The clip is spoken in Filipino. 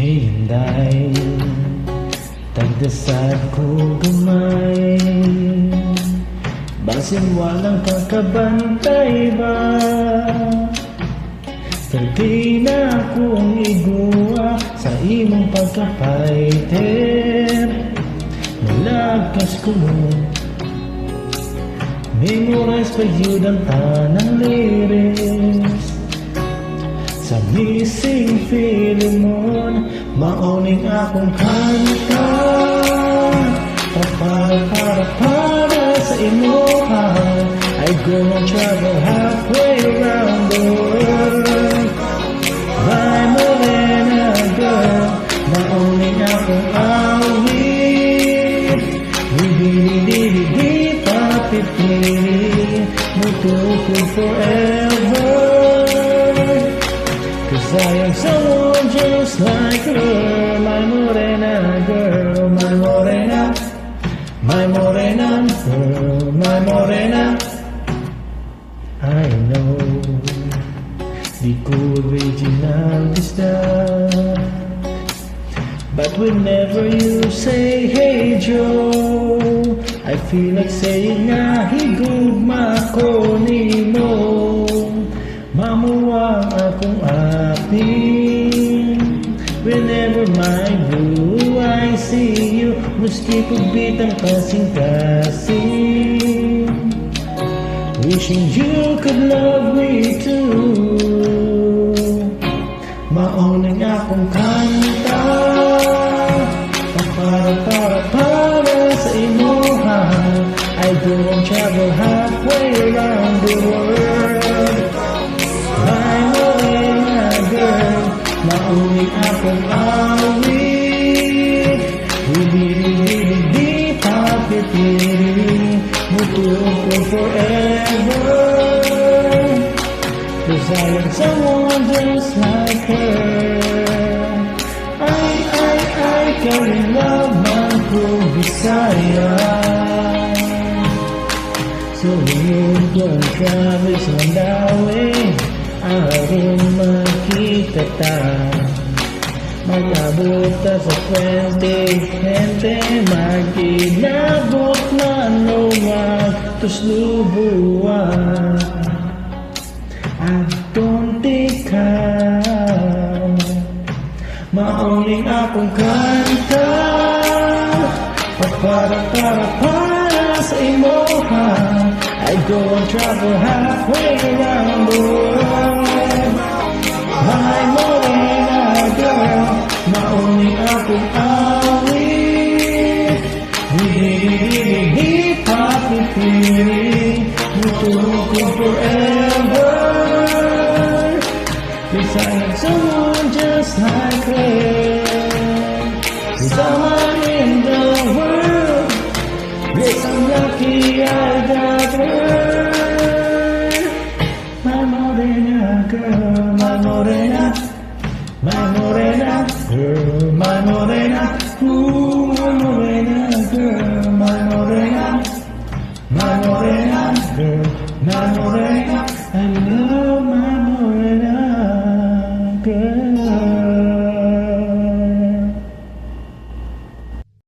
Hinday, tagdasad ko gamay, basin walang kakabantay ba? Perdi na akong iguwa sa imong pagkapaiter. Malagkas ko mo, memorize pa yun ang tanang lyrics. Sa missing feeling mo, mauning akong kanta. Para sa imuha, I go and travel halfway around the world. My morena girl, mauning akong awit. Di papipili, mutukod forever. Cause I am someone just like her. My morena girl, my morena, my morena girl, my morena. I know di ko original this time, but whenever you say hey Joe, I feel like saying nga higugma ko nimo. Mamuwang akong aping whenever my blue I see you. Muski pagbitang kasing-kasing, wishing you could love me too. Mauning akong kanta, para sa imuha, I go and travel halfway around the world. My morena girl, mauning akong awit. Di papipili, mutukod forever. Cause I am someone just like her. I can love man kung Bisaya. So yun kung promise ng dawi, aron makita ta. Mag-abot ta sa 2020, mag-inabot na lumag tuslubuan. Atong tikaw, mauning akong kanta, para sa imuha, I go and travel halfway around the world. My morena girl, mauning akong awit. Di papipili, mutukod forever. Cause I am someone just like her. Someone in the world, yes I'm lucky I got her. My morena girl, my morena, my morena girl, my morena.